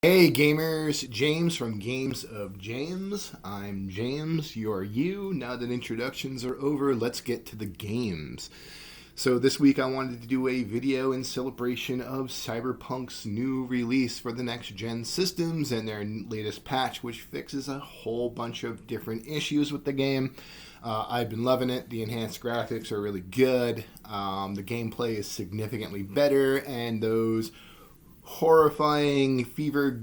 Hey gamers, James from Games of James. I'm James, you're you. Now that introductions are over, let's get to the games. So this week I wanted to do a video in celebration of Cyberpunk's new release for the next gen systems and their latest patch, which fixes a whole bunch of different issues with the game. I've been loving it. The enhanced graphics are really good. The gameplay is significantly better, and those horrifying fever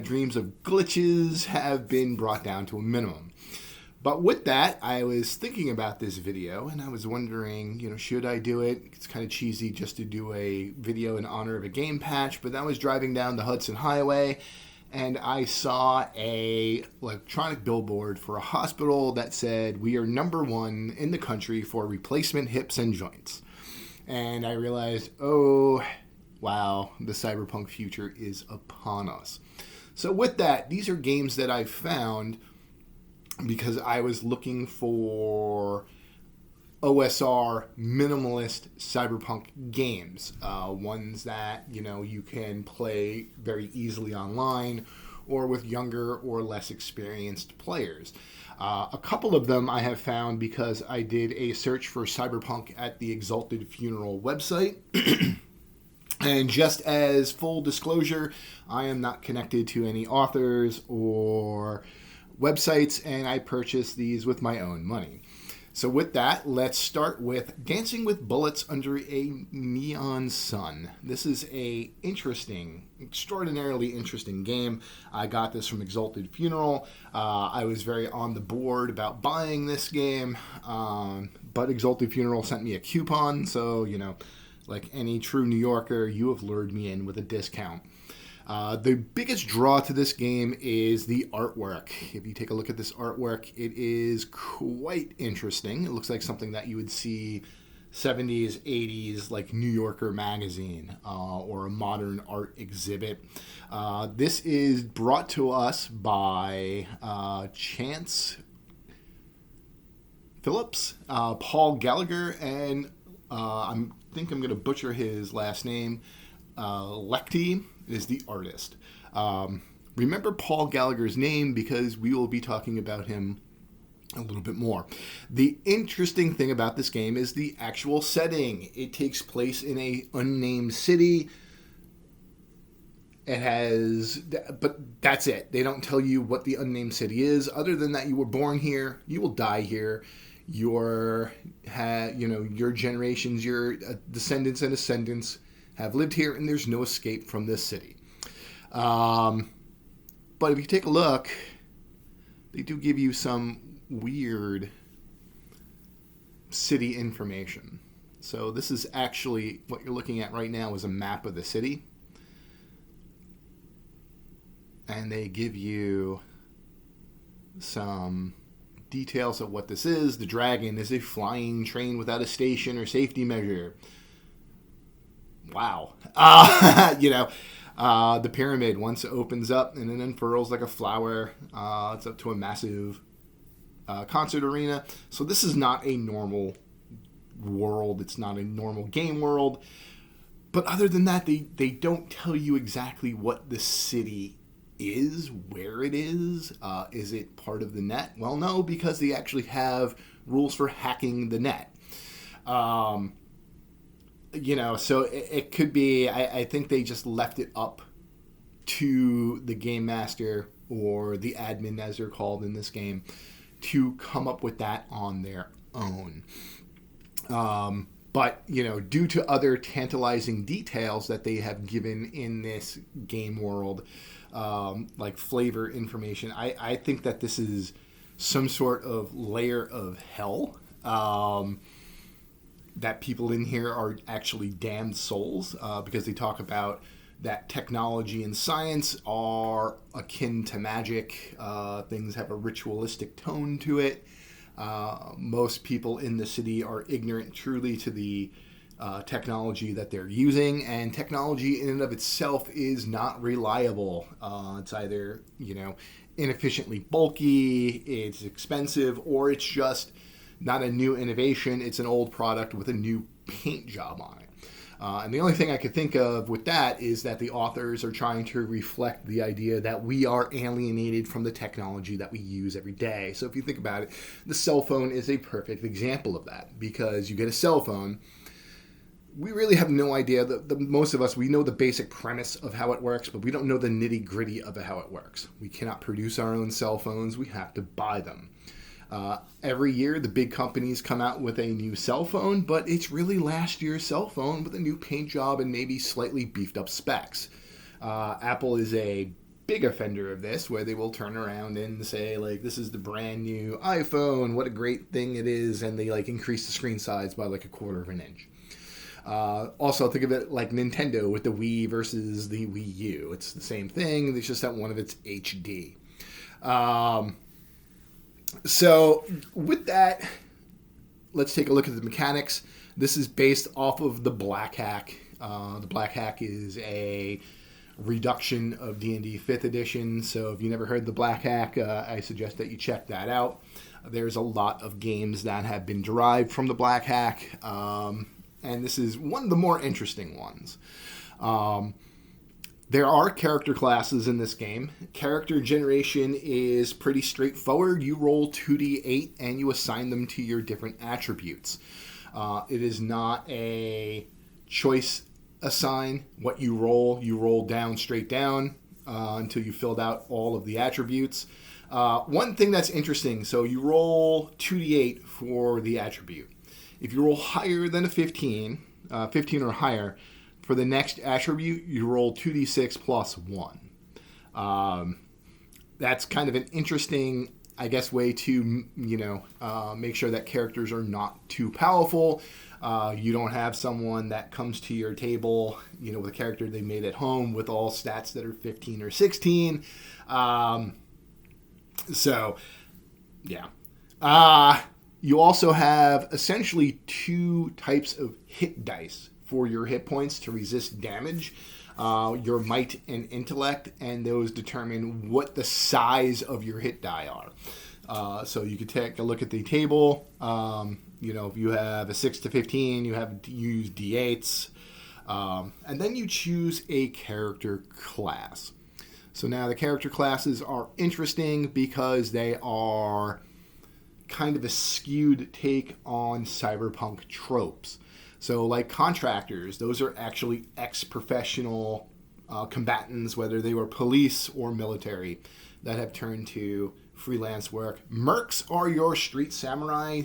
dreams of glitches have been brought down to a minimum. But with that, I was thinking about this video and I was wondering, should I do it? It's kind of cheesy just to do a video in honor of a game patch, but I was driving down the Hudson Highway and I saw a electronic billboard for a hospital that said, "We are #1 in the country for replacement hips and joints." And I realized, oh, wow, the cyberpunk future is upon us. So with that, these are games that I found because I was looking for OSR minimalist cyberpunk games, ones that you can play very easily online or with younger or less experienced players. A couple of them I have found because I did a search for cyberpunk at the Exalted Funeral website. And just as full disclosure, I am not connected to any authors or websites, and I purchased these with my own money. So with that, let's start with Dancing with Bullets Under a Neon Sun. This is a extraordinarily interesting game. I got this from Exalted Funeral. I was very on the board about buying this game, but Exalted Funeral sent me a coupon, so, like any true New Yorker, you have lured me in with a discount. The biggest draw to this game is the artwork. If you take a look at this artwork, it is quite interesting. It looks like something that you would see 70s, 80s, like New Yorker magazine or a modern art exhibit. This is brought to us by Chance Phillips, Paul Gallagher, and I think I'm going to butcher his last name. Lecty is the artist. Remember Paul Gallagher's name because we will be talking about him a little bit more. The interesting thing about this game is the actual setting. It takes place in a unnamed city. But that's it. They don't tell you what the unnamed city is, other than that you were born here, you will die here. Your generations, your descendants and ascendants have lived here, and there's no escape from this city. But if you take a look, they do give you some weird city information. So this is actually what you're looking at right now is a map of the city. And they give you some details of what this is. The dragon is a flying train without a station or safety measure. Wow. The pyramid, once it opens up and then unfurls like a flower, it's up to a massive concert arena. So this is not a normal world. It's not a normal game world. But other than that, they don't tell you exactly what the city is, where it is. Is it part of the net? Well, no, because they actually have rules for hacking the net. So it could be, I think they just left it up to the game master or the admin, as they're called in this game, to come up with that on their own. But, due to other tantalizing details that they have given in this game world, like flavor information, I think that this is some sort of layer of hell. That people in here are actually damned souls because they talk about that technology and science are akin to magic. Things have a ritualistic tone to it. Most people in the city are ignorant truly to the technology that they're using, and technology in and of itself is not reliable. It's either, inefficiently bulky, it's expensive, or it's just not a new innovation. It's an old product with a new paint job on it. And the only thing I could think of with that is that the authors are trying to reflect the idea that we are alienated from the technology that we use every day. So if you think about it, the cell phone is a perfect example of that, because you get a cell phone. We really have no idea. Most of us, we know the basic premise of how it works, but we don't know the nitty-gritty of how it works. We cannot produce our own cell phones. We have to buy them. Every year, the big companies come out with a new cell phone, but it's really last year's cell phone with a new paint job and maybe slightly beefed up specs. Apple is a big offender of this, where they will turn around and say, like, this is the brand new iPhone, what a great thing it is, and they like increase the screen size by like a quarter of an inch. Also, think of it like Nintendo with the Wii versus the Wii U. It's the same thing. It's just that one of it's HD. So with that, let's take a look at the mechanics. This is based off of the Black Hack. The Black Hack is a reduction of D&D 5th edition. So if you never heard the Black Hack, I suggest that you check that out. There's a lot of games that have been derived from the Black Hack. And this is one of the more interesting ones. There are character classes in this game. Character generation is pretty straightforward. You roll 2d8 and you assign them to your different attributes. It is not a choice assign. What you roll down, straight down, until you filled out all of the attributes. One thing that's interesting, so you roll 2d8 for the attribute. If you roll higher than a 15 or higher, for the next attribute, you roll 2d6 plus 1. That's kind of an interesting, I guess, way to, make sure that characters are not too powerful. You don't have someone that comes to your table, with a character they made at home with all stats that are 15 or 16. You also have essentially 2 types of hit dice for your hit points to resist damage. Your might and intellect, and those determine what the size of your hit die are. So you could take a look at the table. If you have a 6 to 15, you have to use d8s. And then you choose a character class. So now the character classes are interesting because they are kind of a skewed take on cyberpunk tropes. So like contractors, those are actually ex-professional combatants, whether they were police or military, that have turned to freelance work. Mercs are your street samurai.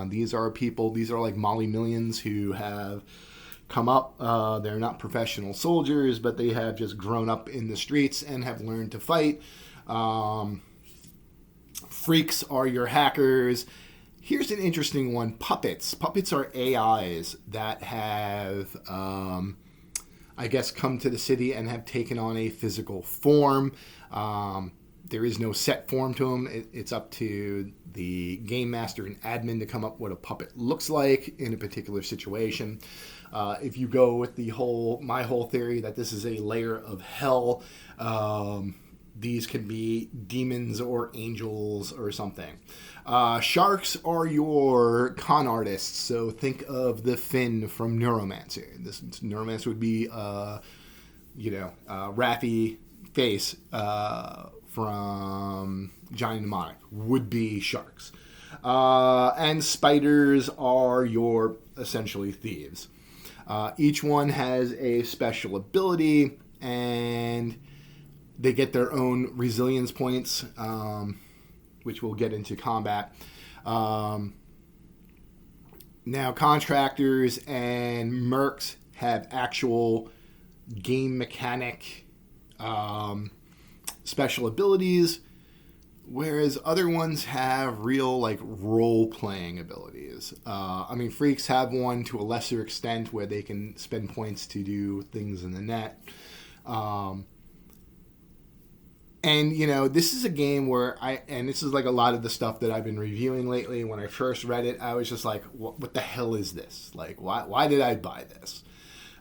These are like Molly Millions who have come up. They're not professional soldiers, but they have just grown up in the streets and have learned to fight. Freaks are your hackers. Here's an interesting one. Puppets. Puppets are AIs that have, come to the city and have taken on a physical form. There is no set form to them. It's up to the game master and admin to come up with what a puppet looks like in a particular situation. If you go with my whole theory that this is a layer of hell, these can be demons or angels or something. Sharks are your con artists. So think of the Finn from Neuromancer. This Neuromancer would be, Raffi Face from Johnny Mnemonic would be sharks. And spiders are your, essentially, thieves. Each one has a special ability, and they get their own resilience points, which we'll get into combat. Now, contractors and mercs have actual game mechanic special abilities, whereas other ones have real, role-playing abilities. Freaks have one to a lesser extent where they can spend points to do things in the net. This is a game where this is like a lot of the stuff that I've been reviewing lately. When I first read it, I was just like, what the hell is this? Like, why did I buy this?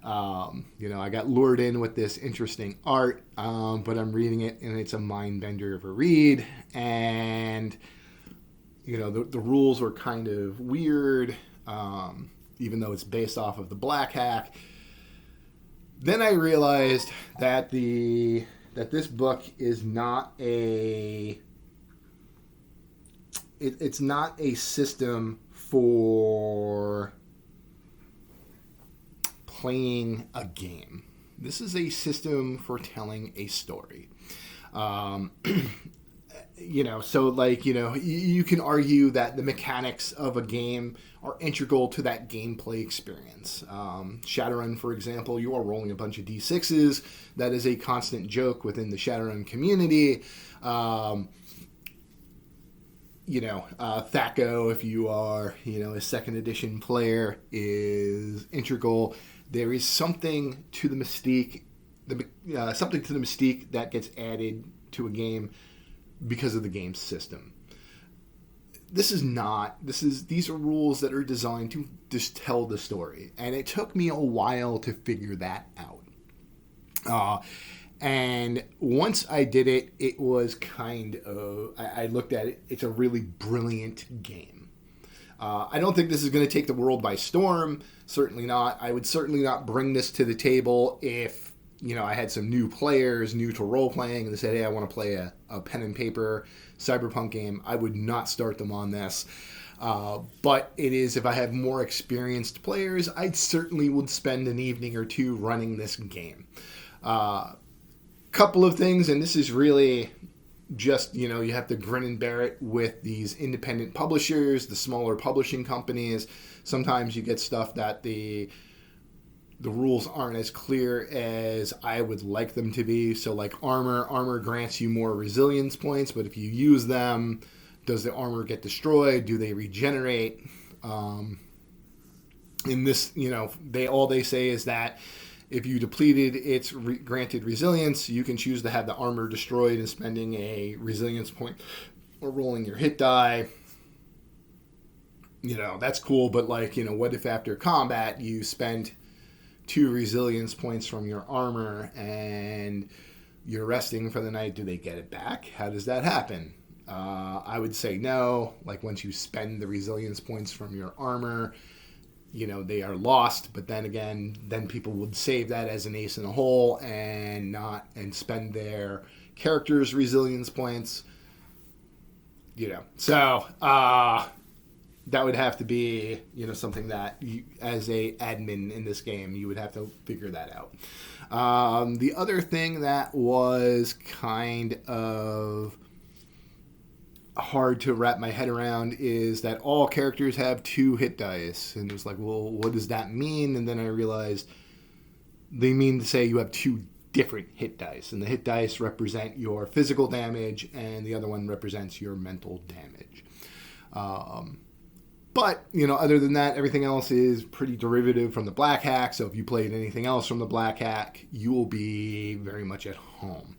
I got lured in with this interesting art, but I'm reading it and it's a mind bender of a read. And, the rules were kind of weird, even though it's based off of the Black Hack. Then I realized that this book is not it's not a system for playing a game. This is a system for telling a story. So like, you can argue that the mechanics of a game are integral to that gameplay experience. Shadowrun, for example, you are rolling a bunch of D6s. That is a constant joke within the Shadowrun community. THAC0, if you are, a second edition player, is integral. There is something to the mystique, that gets added to a game because of the game's system. These are rules that are designed to just tell the story. And it took me a while to figure that out. And once I did it, it was I looked at it, it's a really brilliant game. I don't think this is going to take the world by storm. Certainly not. I would certainly not bring this to the table if, I had some new players, new to role-playing, and they said, hey, I want to play a pen and paper Cyberpunk game. I would not start them on this. But it is, if I have more experienced players, I certainly would spend an evening or two running this game. Couple of things, and this is really just, you have to grin and bear it with these independent publishers, the smaller publishing companies. Sometimes you get stuff that the rules aren't as clear as I would like them to be. So like armor grants you more resilience points, but if you use them, does the armor get destroyed? Do they regenerate? In this, they say is that if you depleted its granted resilience, you can choose to have the armor destroyed and spending a resilience point or rolling your hit die. That's cool, but what if after combat you spent 2 resilience points from your armor and you're resting for the night? Do they get it back? How does that happen? I would say no. Like once you spend the resilience points from your armor, they are lost. But then again, people would save that as an ace in a hole and spend their character's resilience points. So that would have to be, something that you, as a admin in this game, you would have to figure that out. The other thing that was kind of hard to wrap my head around is that all characters have 2 hit dice. And it was like, well, what does that mean? And then I realized they mean to say you have 2 different hit dice. And the hit dice represent your physical damage, and the other one represents your mental damage. But, other than that, everything else is pretty derivative from the Black Hack. So if you played anything else from the Black Hack, you will be very much at home.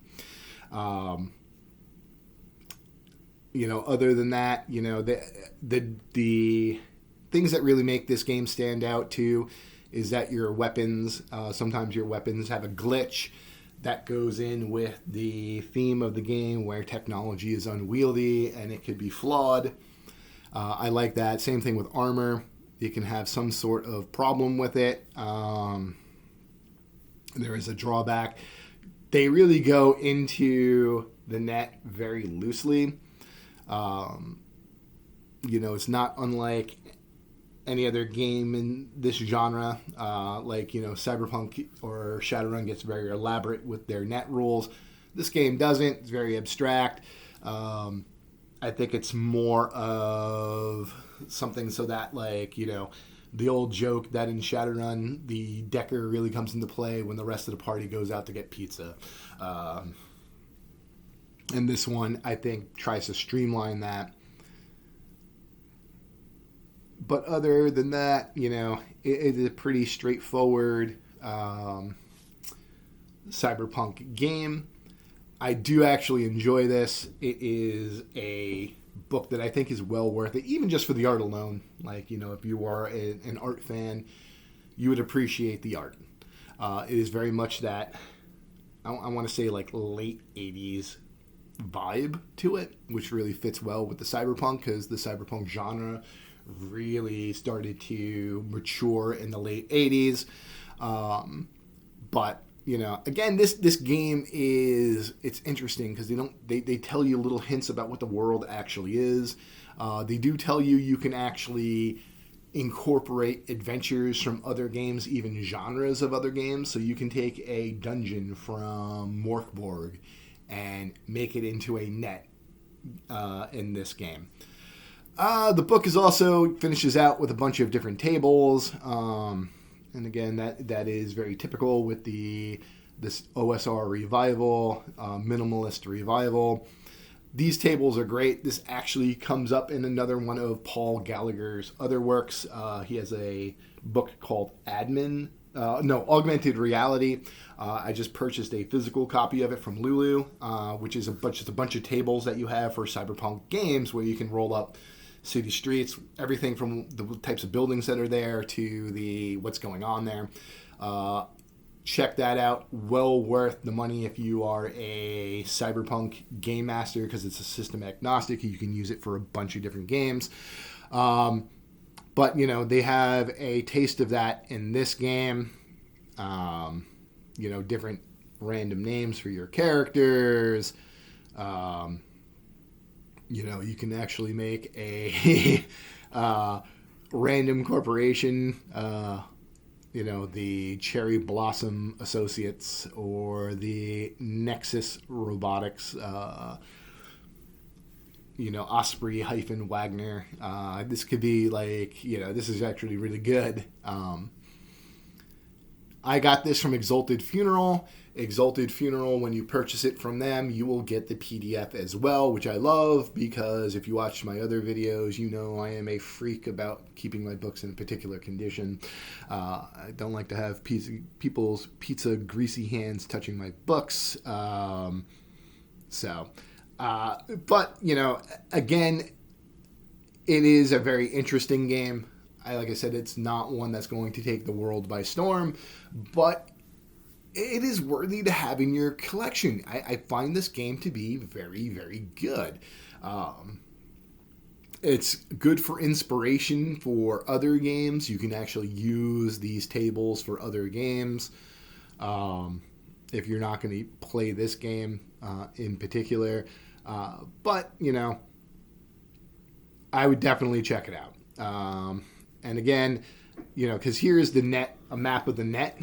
Other than that, the things that really make this game stand out too is that your weapons, sometimes your weapons have a glitch that goes in with the theme of the game where technology is unwieldy and it could be flawed. I like that. Same thing with armor. You can have some sort of problem with it. There is a drawback. They really go into the net very loosely. It's not unlike any other game in this genre. Cyberpunk or Shadowrun gets very elaborate with their net rules. This game doesn't. It's very abstract. I think it's more of something so that, the old joke that in Shadowrun, the Decker really comes into play when the rest of the party goes out to get pizza. And this one, I think, tries to streamline that. But other than that, it is a pretty straightforward cyberpunk game. I do actually enjoy this. It is a book that I think is well worth it, even just for the art alone. If you are an art fan, you would appreciate the art. It is very much that, I want to say, late 80s vibe to it, which really fits well with the cyberpunk, because the cyberpunk genre really started to mature in the late 80s. But again, this game it's interesting because they tell you little hints about what the world actually is. They do tell you can actually incorporate adventures from other games, even genres of other games. So you can take a dungeon from Morkborg and make it into a net in this game. The book is also finishes out with a bunch of different tables. And again, that is very typical with this OSR revival, minimalist revival. These tables are great. This actually comes up in another one of Paul Gallagher's other works. He has a book called Augmented Reality. I just purchased a physical copy of it from Lulu, which is just a bunch of tables that you have for Cyberpunk games where you can roll up city streets, everything from the types of buildings that are there to what's going on there. Check that out. Well worth the money if you are a Cyberpunk game master because it's a system agnostic. You can use it for a bunch of different games. But, they have a taste of that in this game. Different random names for your characters. You can actually make a random corporation, the Cherry Blossom Associates or the Nexus Robotics, Osprey-Wagner. This could be this is actually really good. I got this from Exalted Funeral. Exalted Funeral, when you purchase it from them, you will get the PDF as well, which I love because if you watch my other videos, I am a freak about keeping my books in a particular condition. I don't like to have people's pizza greasy hands touching my books. But, again, it is a very interesting game. Like I said, it's not one that's going to take the world by storm, but it is worthy to have in your collection. I find this game to be very, very good. It's good for inspiration for other games. You can actually use these tables for other games. If you're not going to play this game in particular. But, I would definitely check it out. And again, because here's a map of the net.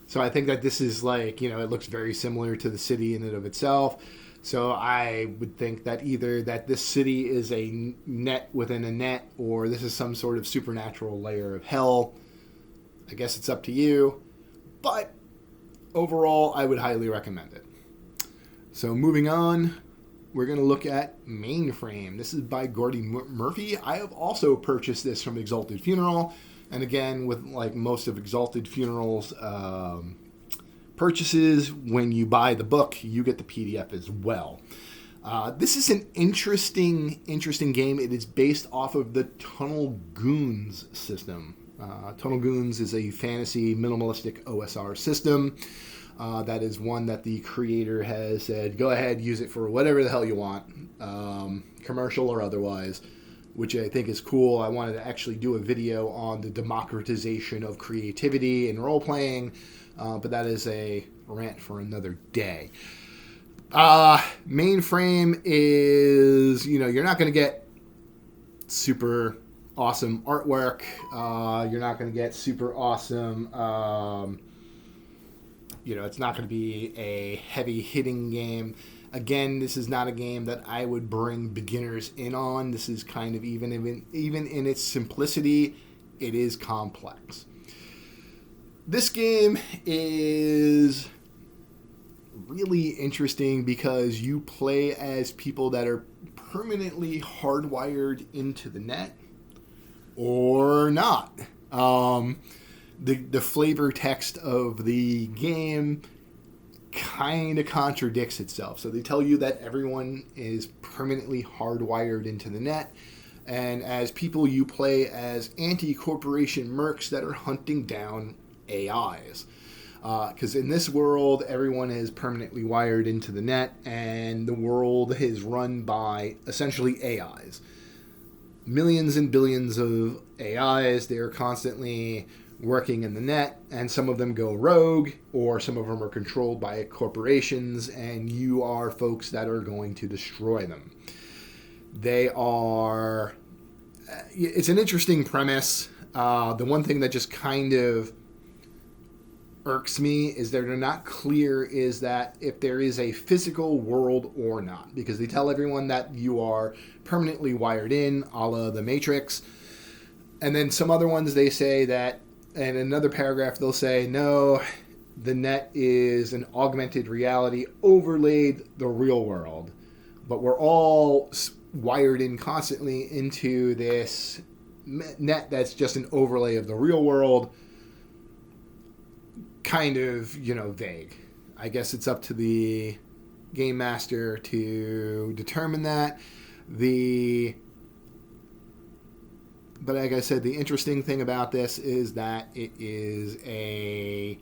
So I think that this is it looks very similar to the city in and of itself. So I would think that either that this city is a net within a net or this is some sort of supernatural layer of hell. I guess it's up to you. But overall, I would highly recommend it. So moving on, we're going to look at Mainframe. This is by Gordy Murphy. I have also purchased this from Exalted Funeral. And again, with most of Exalted Funeral's purchases, when you buy the book, you get the PDF as well. This is an interesting game. It is based off of the Tunnel Goons system. Tunnel Goons is a fantasy minimalistic OSR system. That is one that the creator has said, go ahead, use it for whatever the hell you want, commercial or otherwise, which I think is cool. I wanted to actually do a video on the democratization of creativity in role-playing, but that is a rant for another day. Mainframe is, you're not going to get super awesome artwork. You're not going to get super awesome, it's not going to be a heavy-hitting game. Again, this is not a game that I would bring beginners in on. This is kind of, even in its simplicity, it is complex. This game is really interesting because you play as people that are permanently hardwired into the net or not. The flavor text of the game kind of contradicts itself. So they tell you that everyone is permanently hardwired into the net, and as people you play as anti-corporation mercs that are hunting down AIs. Because in this world, everyone is permanently wired into the net, and the world is run by essentially AIs. Millions and billions of AIs. They are constantly working in the net, and some of them go rogue, or some of them are controlled by corporations, and you are folks that are going to destroy them. They are... It's an interesting premise. The one thing that just kind of irks me is that they're not clear is that if there is a physical world or not, because they tell everyone that you are permanently wired in, a la the Matrix. And then some other ones they say that, and in another paragraph they'll say, no, the net is an augmented reality overlaid the real world, but we're all wired in constantly into this net that's just an overlay of the real world. Kind of, vague. I guess it's up to the game master to determine that. But like I said, the interesting thing about this is that it's a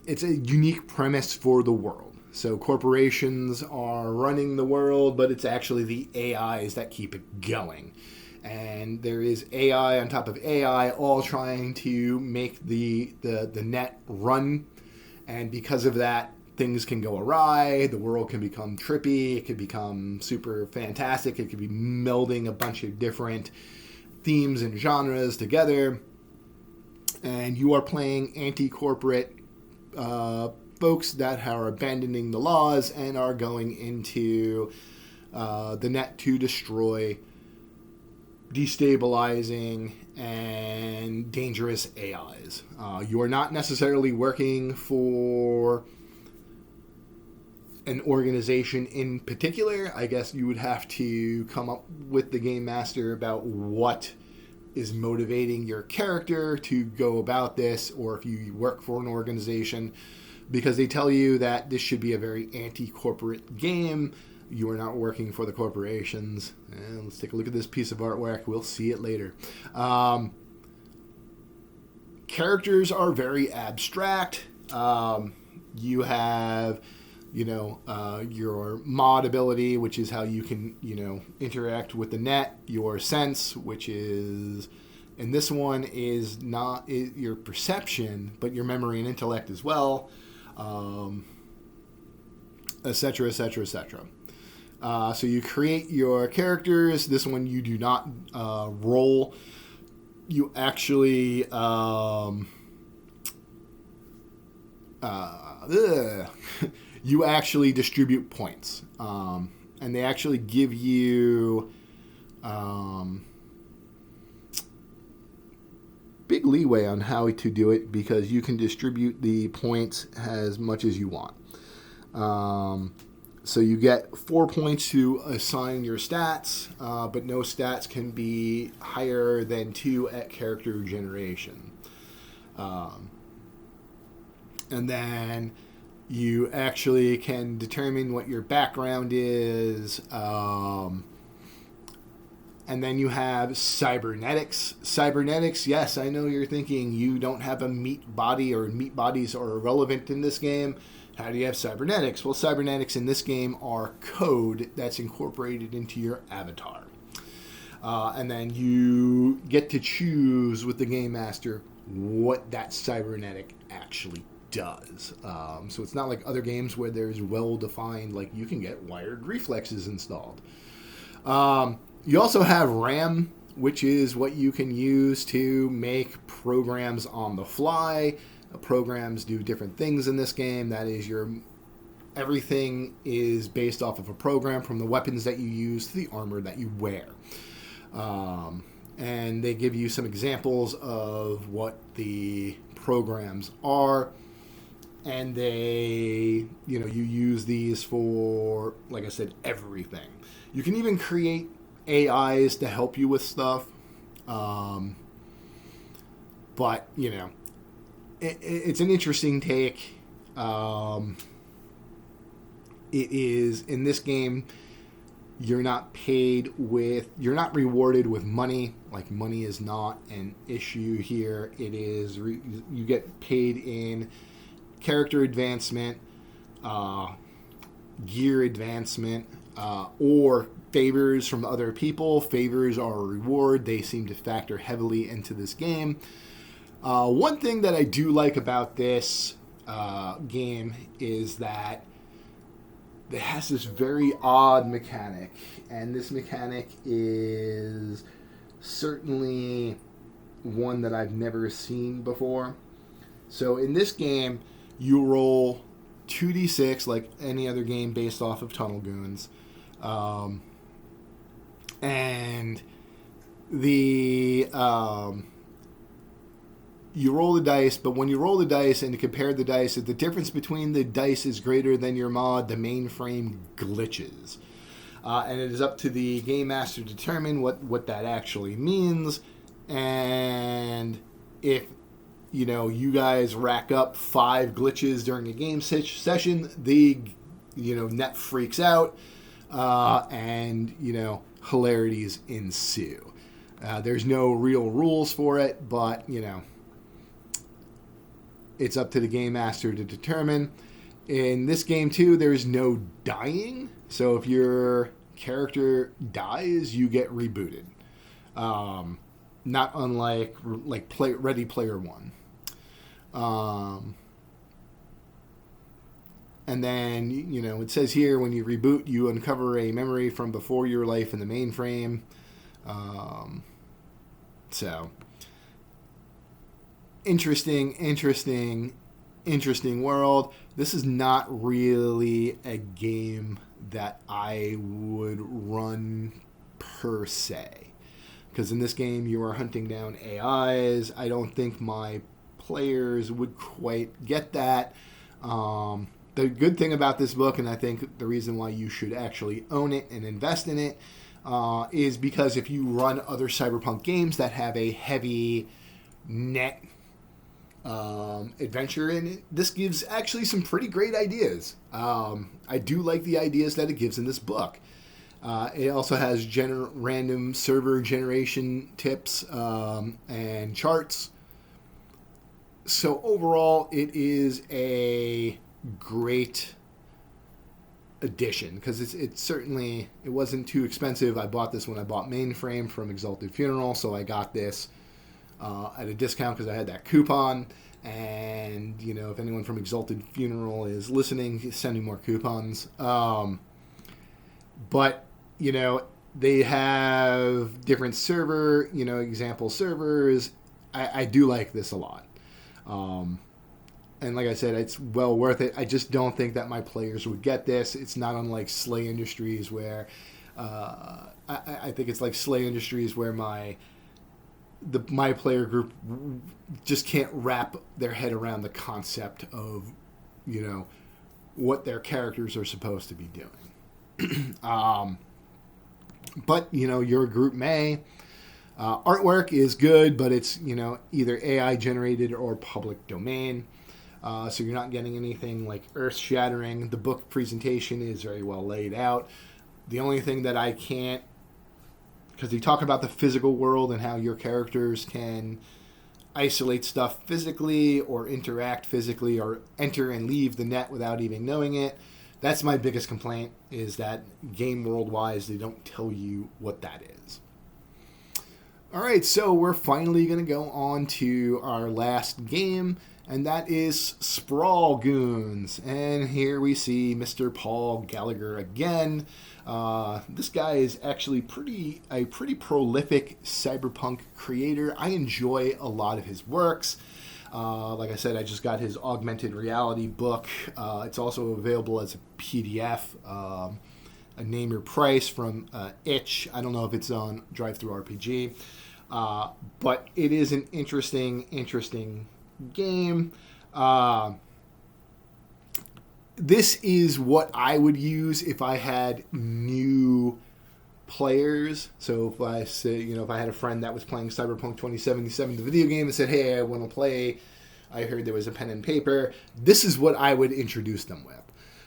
unique premise for the world. So corporations are running the world, but it's actually the AIs that keep it going. And there is AI on top of AI all trying to make the net run. And because of that, things can go awry. The world can become trippy. It can become super fantastic. It could be melding a bunch of different themes and genres together. And you are playing anti-corporate folks that are abandoning the laws and are going into the net to destroy destabilizing and dangerous AIs. You are not necessarily working for an organization in particular. I guess you would have to come up with the game master about what is motivating your character to go about this, or if you work for an organization, because they tell you that this should be a very anti-corporate game. You are not working for the corporations. And let's take a look at this piece of artwork. We'll see it later. Characters are very abstract. You have, your mod ability, which is how you can, interact with the net. Your sense, which is, and this one is not your perception, but your memory and intellect as well, etc., etc., etc. So you create your characters. This one you do not roll. You actually you actually distribute points, and they actually give you big leeway on how to do it, because you can distribute the points as much as you want. So you get 4 points to assign your stats, but no stats can be higher than 2 at character generation. And then you actually can determine what your background is. And then you have cybernetics. Cybernetics, yes, I know you're thinking you don't have a meat body, or meat bodies are irrelevant in this game. How do you have cybernetics? Well, cybernetics in this game are code that's incorporated into your avatar. And then you get to choose with the game master what that cybernetic actually does. So it's not like other games where there's well-defined, like you can get wired reflexes installed. You also have RAM, which is what you can use to make programs on the fly. Programs do different things in this game. That is, everything is based off of a program, from the weapons that you use to the armor that you wear. And they give you some examples of what the programs are. And they, you use these for, like I said, everything. You can even create AIs to help you with stuff. But, it's an interesting take. It is, in this game, you're not rewarded with money. Like, money is not an issue here. It is, you get paid in character advancement, gear advancement, or favors from other people. Favors are a reward. They seem to factor heavily into this game. One thing that I do like about this game is that it has this very odd mechanic, and this mechanic is certainly one that I've never seen before. So in this game, you roll 2d6 like any other game based off of Tunnel Goons. And the you roll the dice, but when you roll the dice and you compare the dice, if the difference between the dice is greater than your mod, the mainframe glitches. And it is up to the game master to determine what that actually means. And if you guys rack up 5 glitches during a game session, the net freaks out, and hilarities ensue. There's no real rules for it, but it's up to the game master to determine. In this game too, there's no dying, so if your character dies, you get rebooted. Not unlike Ready Player One. And then, it says here, when you reboot, you uncover a memory from before your life in the mainframe. So, interesting world. This is not really a game that I would run per se. Because in this game, you are hunting down AIs. I don't think my players would quite get that. The good thing about this book, and I think the reason why you should actually own it and invest in it, is because if you run other Cyberpunk games that have a heavy net adventure in it, this gives actually some pretty great ideas. I do like the ideas that it gives in this book. It also has random server generation tips and charts. So overall, it is a great addition because it certainly wasn't too expensive. I bought this when I bought Mainframe from Exalted Funeral, so I got this at a discount because I had that coupon. And if anyone from Exalted Funeral is listening, send me more coupons. But they have different server, example servers. I do like this a lot. And like I said, it's well worth it. I just don't think that my players would get this. It's not unlike Slay Industries where I think it's like Slay Industries where my player group just can't wrap their head around the concept of, what their characters are supposed to be doing. But, your group may. Artwork is good, but it's, either AI generated or public domain. So you're not getting anything like earth-shattering. The book presentation is very well laid out. The only thing that I can't, because they talk about the physical world and how your characters can isolate stuff physically or interact physically or enter and leave the net without even knowing it. That's my biggest complaint, is that game world-wise, they don't tell you what that is. All right, so we're finally going to go on to our last game, and that is Sprawl Goons. And here we see Mr. Paul Gallagher again. This guy is actually a pretty prolific cyberpunk creator. I enjoy a lot of his works. Like I said, I just got his augmented reality book. It's also available as a PDF. A Name Your Price from Itch. I don't know if it's on Drive-Thru RPG. But it is an interesting game. This is what I would use if I had new players. So if I say, if I had a friend that was playing Cyberpunk 2077, the video game, and said, hey, I want to play, I heard there was a pen and paper, this is what I would introduce them with.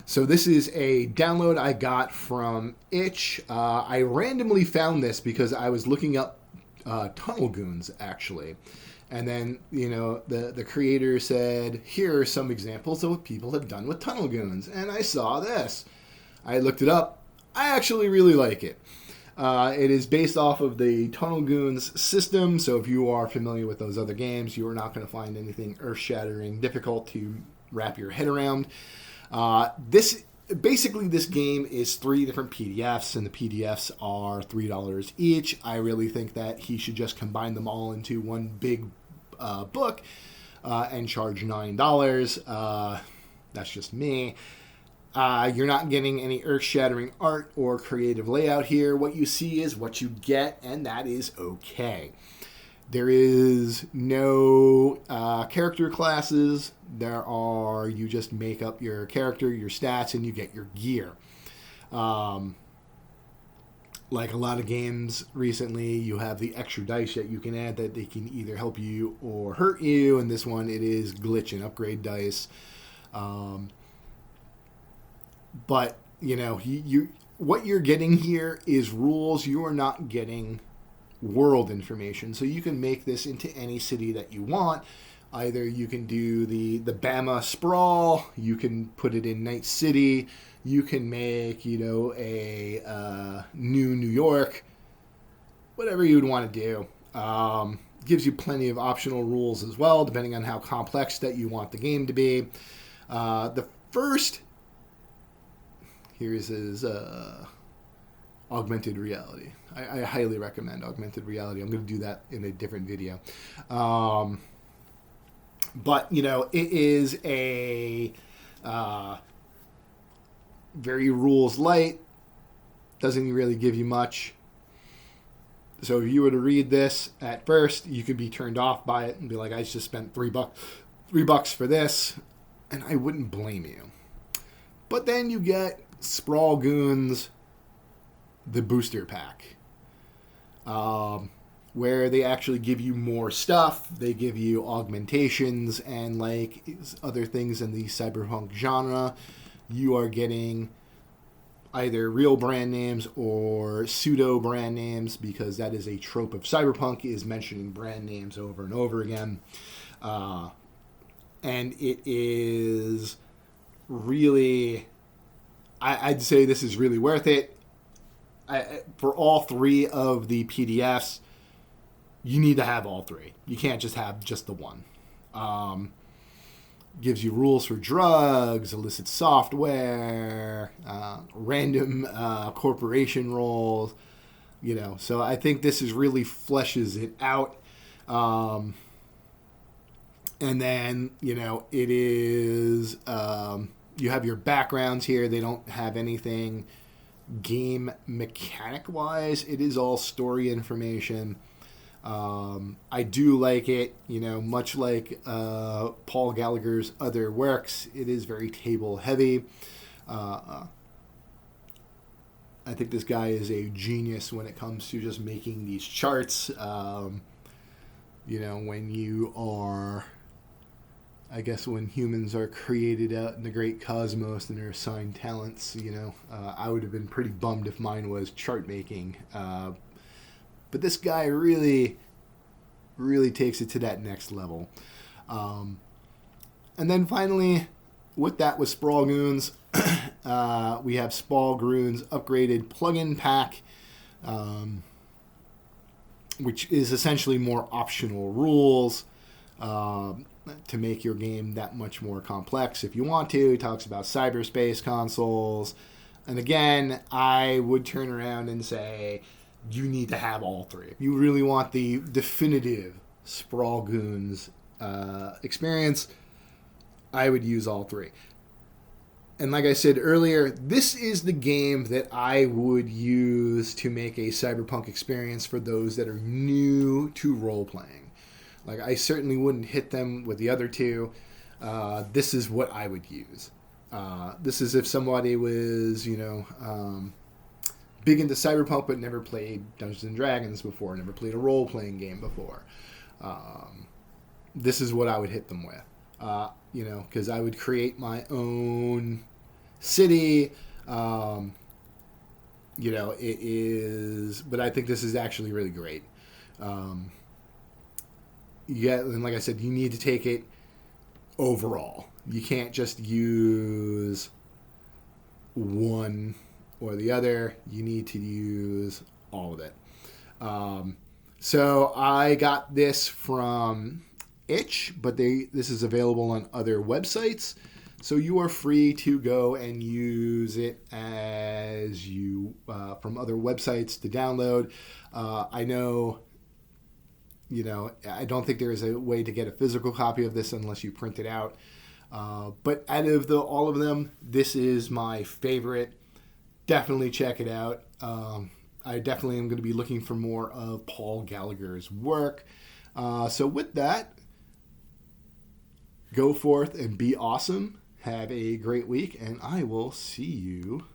So this is a download I got from Itch. I randomly found this because I was looking up Tunnel Goons, actually. And then, the creator said, here are some examples of what people have done with Tunnel Goons. And I saw this. I looked it up. I actually really like it. It is based off of the Tunnel Goons system, so if you are familiar with those other games, you are not going to find anything earth-shattering difficult to wrap your head around. This game is 3 different PDFs, and the PDFs are $3 each. I really think that he should just combine them all into one big book and charge $9. That's just me. You're not getting any earth-shattering art or creative layout here. What you see is what you get, and that is okay. There is no character classes. You just make up your character, your stats, and you get your gear. Like a lot of games recently, you have the extra dice that you can add that they can either help you or hurt you. And this one, it is glitch and upgrade dice. But, what you're getting here is rules. You are not getting world information. So you can make this into any city that you want. Either you can do the Bama Sprawl, you can put it in Night City, you can make, a New York, whatever you would want to do. Gives you plenty of optional rules as well, depending on how complex that you want the game to be. The first, here's his augmented reality. I highly recommend augmented reality. I'm going to do that in a different video. But, it is a very rules light. Doesn't really give you much. So if you were to read this at first, you could be turned off by it and be like, I just spent $3 for this. And I wouldn't blame you. But then you get Sprawl Goons, the booster pack. Where they actually give you more stuff. They give you augmentations and like other things in the cyberpunk genre. You are getting either real brand names or pseudo brand names, because that is a trope of cyberpunk, is mentioning brand names over and over again. And it is really, I'd say this is really worth it. For all 3 of the PDFs, you need to have all 3. You can't just have just the one. Gives you rules for drugs, illicit software, random corporation roles, So I think this is really fleshes it out. And then, it is, you have your backgrounds here. They don't have anything game mechanic wise. It is all story information. I do like it, much like Paul Gallagher's other works. It is very table heavy. I think this guy is a genius when it comes to just making these charts. When you are, I guess, when humans are created out in the great cosmos and are assigned talents, I would have been pretty bummed if mine was chart making. But this guy really, really takes it to that next level. And then finally, with that was Sprawl Goons. We have Sprawl Goons upgraded plugin pack, which is essentially more optional rules to make your game that much more complex if you want to. He talks about cyberspace consoles. And again, I would turn around and say, you need to have all 3. If you really want the definitive Sprawl Goons experience, I would use all 3. And like I said earlier, this is the game that I would use to make a cyberpunk experience for those that are new to role-playing. Like, I certainly wouldn't hit them with the other 2. This is what I would use. This is if somebody was, big into Cyberpunk but never played Dungeons and Dragons before, never played a role-playing game before. This is what I would hit them with. Because I would create my own city. It is, but I think this is actually really great. And like I said, you need to take it overall. You can't just use one or the other. You need to use all of it. So I got this from Itch, but this is available on other websites. So you are free to go and use it as you from other websites to download. I know, I don't think there is a way to get a physical copy of this unless you print it out. But out of all of them, this is my favorite. Definitely check it out. I definitely am going to be looking for more of Paul Gallagher's work. So with that, go forth and be awesome. Have a great week, and I will see you